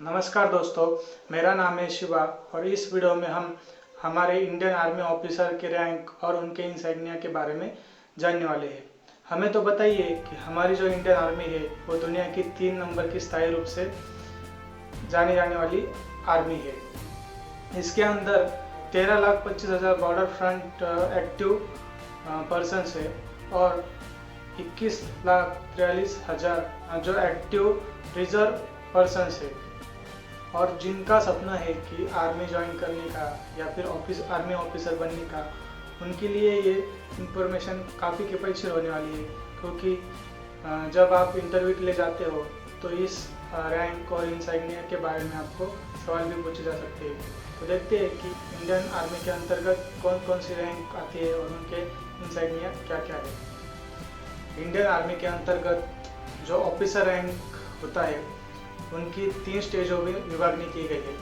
नमस्कार दोस्तों, मेरा नाम है शिवा और इस वीडियो में हम हमारे इंडियन आर्मी ऑफिसर के रैंक और उनके इंसाइग्निया के बारे में जानने वाले हैं। हमें तो बताइए कि हमारी जो इंडियन आर्मी है वो दुनिया की 3 नंबर की स्थायी रूप से जानी जाने वाली आर्मी है। इसके अंदर 13,25,000 बॉर्डर फ्रंट एक्टिव पर्सनस है और 21,43,000 जो एक्टिव रिजर्व पर्सनस है। और जिनका सपना है कि आर्मी ज्वाइन करने का या फिर आर्मी ऑफिसर बनने का, उनके लिए ये इंफॉर्मेशन काफ़ी किफ़ायती होने वाली है, क्योंकि जब आप इंटरव्यू के लिए जाते हो तो इस रैंक और इंसाइग्निया के बारे में आपको सवाल भी पूछे जा सकते हैं। तो देखते हैं कि इंडियन आर्मी के अंतर्गत कौन कौन सी रैंक आती है और उनके इंसाइग्निया क्या क्या है। इंडियन आर्मी के अंतर्गत जो ऑफिसर रैंक होता है उनकी 3 स्टेजों में विभागनी की गई है।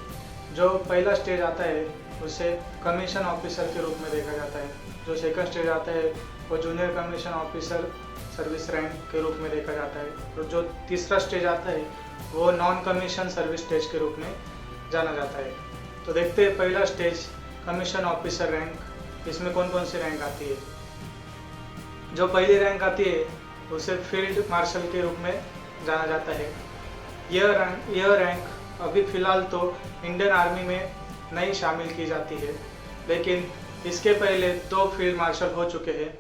जो पहला स्टेज आता है उसे कमीशन ऑफिसर के रूप में देखा जाता है। जो सेकंड स्टेज आता है वो junior commission officer service rank के रूप में देखा जाता है। और जो तीसरा स्टेज आता है वो नॉन कमीशन सर्विस स्टेज के रूप में जाना जाता है। तो देखते हैं पहला स्टेज कमीशन ऑफिसर रैंक, इसमें कौन कौन सी रैंक आती है। जो पहली रैंक आती है उसे फील्ड मार्शल के रूप में जाना जाता है। यह रैंक अभी फ़िलहाल तो इंडियन आर्मी में नहीं शामिल की जाती है, लेकिन इसके पहले 2 फील्ड मार्शल हो चुके हैं,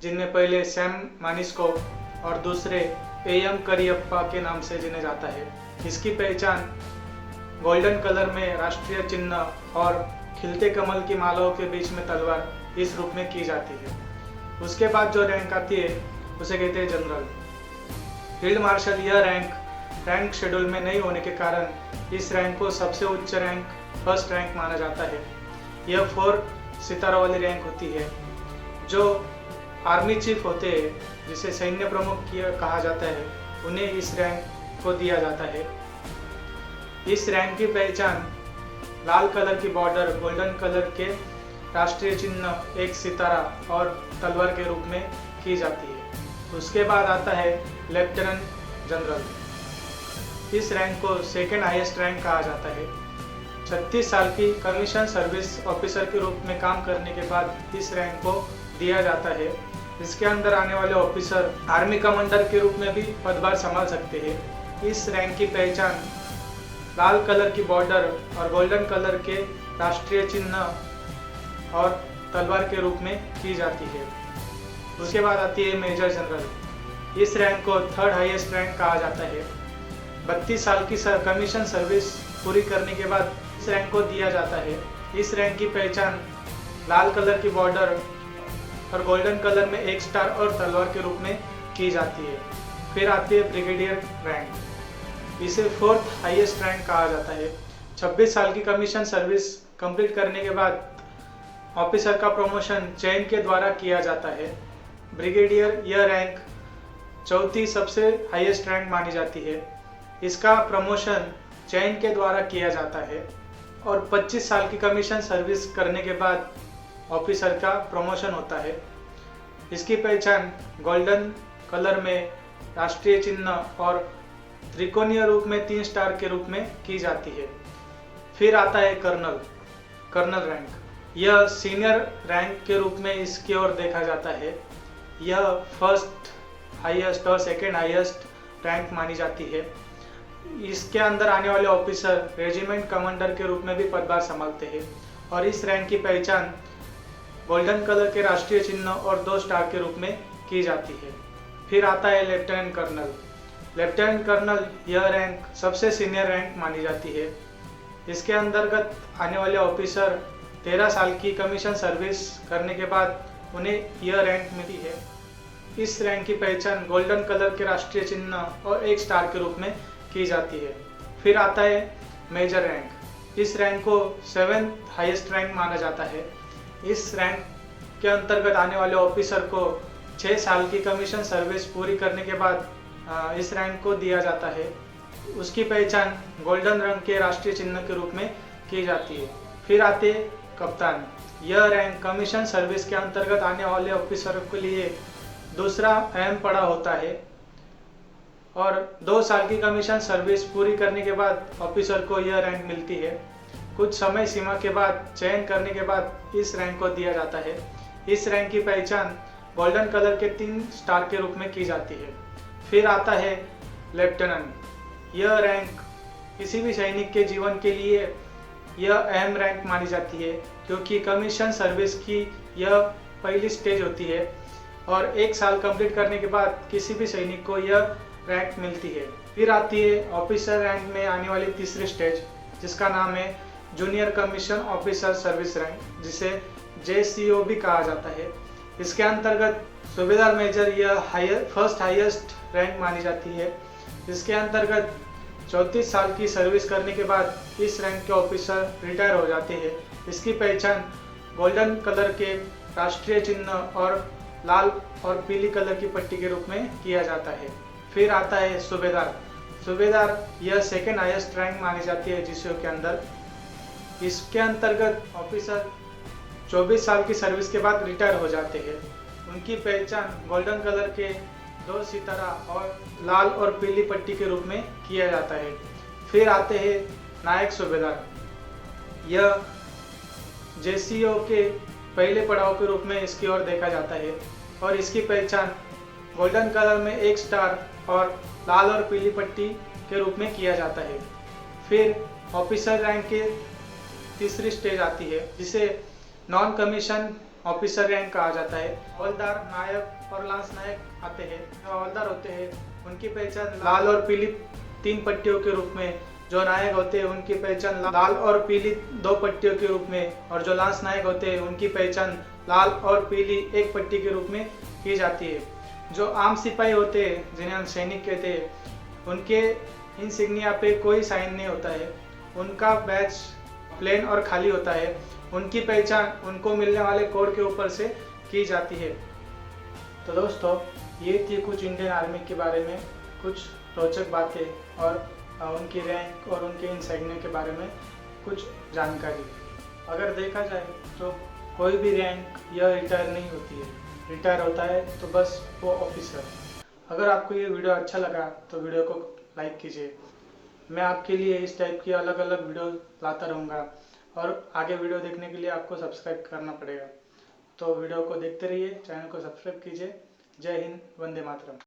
जिनमें पहले सैम मानिस्को और दूसरे एएम करियप्पा के नाम से जिन्हें जाता है। इसकी पहचान गोल्डन कलर में राष्ट्रीय चिन्ह और खिलते कमल की मालाओं के बीच में तलवार इस रूप में की जाती है। उसके बाद जो रैंक आती है उसे कहते हैं जनरल। फील्ड मार्शल यह रैंक शेड्यूल में नहीं होने के कारण इस रैंक को सबसे उच्च रैंक फर्स्ट रैंक माना जाता है। यह 4 सितारों वाली रैंक होती है। जो आर्मी चीफ होते हैं, जिसे सैन्य प्रमुख कहा जाता है, उन्हें इस रैंक को दिया जाता है। इस रैंक की पहचान लाल कलर की बॉर्डर, गोल्डन कलर के राष्ट्रीय चिन्ह, एक सितारा और तलवार के रूप में की जाती है। उसके बाद आता है लेफ्टिनेंट जनरल। इस रैंक को सेकेंड हाईएस्ट रैंक कहा जाता है। 36 साल की कमीशन सर्विस ऑफिसर के रूप में काम करने के बाद इस रैंक को दिया जाता है। इसके अंदर आने वाले ऑफिसर आर्मी कमांडर के रूप में भी पदभार संभाल सकते हैं। इस रैंक की पहचान लाल कलर की बॉर्डर और गोल्डन कलर के राष्ट्रीय चिन्ह और तलवार के रूप में की जाती है। उसके बाद आती है मेजर जनरल। इस रैंक को थर्ड हाईएस्ट रैंक कहा जाता है। 32 साल की कमीशन सर्विस पूरी करने के बाद इस रैंक को दिया जाता है। इस रैंक की पहचान लाल कलर की बॉर्डर और गोल्डन कलर में एक स्टार और तलवार के रूप में की जाती है। फिर आती है ब्रिगेडियर रैंक। इसे 4th हाईएस्ट रैंक कहा जाता है। 26 साल की कमीशन सर्विस कंप्लीट करने के बाद ऑफिसर का प्रमोशन चयन के द्वारा किया जाता है। ब्रिगेडियर यह रैंक 4थी सबसे हाईएस्ट रैंक मानी जाती है। इसका प्रमोशन चयन के द्वारा किया जाता है और 25 साल की कमीशन सर्विस करने के बाद ऑफिसर का प्रमोशन होता है। इसकी पहचान गोल्डन कलर में राष्ट्रीय चिन्ह और त्रिकोणीय रूप में 3 स्टार के रूप में की जाती है। फिर आता है कर्नल रैंक। यह सीनियर रैंक के रूप में इसकी ओर देखा जाता है। यह फर्स्ट हाईएस्ट और सेकेंड हाईएस्ट रैंक मानी जाती है। इसके अंदर आने वाले ऑफिसर रेजिमेंट कमांडर के रूप में भी पदभार संभालते हैं और इस रैंक की पहचान गोल्डन कलर के राष्ट्रीय चिन्ह और 2 स्टार के रूप में की जाती है। फिर आता है लेफ्टिनेंट कर्नल। यह रैंक सबसे सीनियर रैंक मानी जाती है। इसके अंतर्गत आने वाले ऑफिसर 13 साल की कमीशन सर्विस करने के बाद उन्हें यह रैंक मिलती है। इस रैंक की पहचान गोल्डन कलर के राष्ट्रीय चिन्ह और 1 स्टार के रूप में की जाती है। फिर आता है मेजर रैंक। इस रैंक को 7th हाईएस्ट रैंक माना जाता है। इस रैंक के अंतर्गत आने वाले ऑफिसर को 6 साल की कमीशन सर्विस पूरी करने के बाद इस रैंक को दिया जाता है। उसकी पहचान गोल्डन रंग के राष्ट्रीय चिन्ह के रूप में की जाती है। फिर आते कप्तान। यह रैंक कमीशन सर्विस के अंतर्गत आने वाले ऑफिसरों के लिए दूसरा अहम पड़ाव होता है और 2 साल की कमीशन सर्विस पूरी करने के बाद ऑफिसर को यह रैंक मिलती है। कुछ समय सीमा के बाद चयन करने के बाद इस रैंक को दिया जाता है। इस रैंक की पहचान गोल्डन कलर के 3 स्टार के रूप में की जाती है। फिर आता है लेफ्टिनेंट। यह रैंक किसी भी सैनिक के जीवन के लिए यह अहम रैंक मानी जाती है, क्योंकि कमीशन सर्विस की यह पहली स्टेज होती है और 1 साल कंप्लीट करने के बाद किसी भी सैनिक को यह रैंक मिलती है। फिर आती है ऑफिसर रैंक में आने वाली तीसरी स्टेज, जिसका नाम है junior commission officer service rank, जिसे JCO भी कहा जाता है। इसके अंतर्गत सूबेदार मेजर यह फर्स्ट हाईएस्ट रैंक मानी जाती है। इसके अंतर्गत 34 साल की सर्विस करने के बाद इस रैंक के ऑफिसर रिटायर हो जाते हैं। इसकी पहचान गोल्डन कलर के राष्ट्रीय चिन्ह और लाल और पीली कलर की पट्टी के रूप में किया जाता है। फिर आता है सूबेदार। सूबेदार यह सेकेंड हाईएस्ट रैंक मानी जाती है JCO के अंदर। इसके अंतर्गत ऑफिसर 24 साल की सर्विस के बाद रिटायर हो जाते हैं। उनकी पहचान गोल्डन कलर के 2 सितारा और लाल और पीली पट्टी के रूप में किया जाता है। फिर आते हैं नायक सूबेदार। यह JCO के पहले पड़ाव के रूप में इसकी ओर देखा जाता है और इसकी पहचान गोल्डन कलर में 1 स्टार और लाल और पीली पट्टी के रूप में किया जाता है। फिर ऑफिसर रैंक के तीसरी स्टेज आती है, जिसे नॉन कमीशन ऑफिसर रैंक कहा जाता है। हवलदार, नायक और लांस नायक आते हैं। जो हवलदार होते हैं उनकी पहचान लाल और पीली 3 पट्टियों के रूप में, जो नायक होते हैं उनकी पहचान लाल और पीली 2 पट्टियों के रूप में, और जो लांस नायक होते हैं उनकी पहचान लाल और पीली 1 पट्टी के रूप में की जाती है। जो आम सिपाही होते हैं, जिन्हें हम सैनिक कहते हैं, उनके इंसिग्निया पे कोई साइन नहीं होता है। उनका बैच प्लेन और खाली होता है। उनकी पहचान उनको मिलने वाले कोड के ऊपर से की जाती है। तो दोस्तों, ये थी कुछ इंडियन आर्मी के बारे में कुछ रोचक बातें और उनकी रैंक और उनके इंसाइग्निया के बारे में कुछ जानकारी। अगर देखा जाए तो कोई भी रैंक यह रिटायर नहीं होती है। रिटायर होता है तो बस वो ऑफिसर। अगर आपको ये वीडियो अच्छा लगा तो वीडियो को लाइक कीजिए। मैं आपके लिए इस टाइप की अलग अलग वीडियो लाता रहूँगा और आगे वीडियो देखने के लिए आपको सब्सक्राइब करना पड़ेगा। तो वीडियो को देखते रहिए, चैनल को सब्सक्राइब कीजिए। जय हिंद, वंदे मातरम।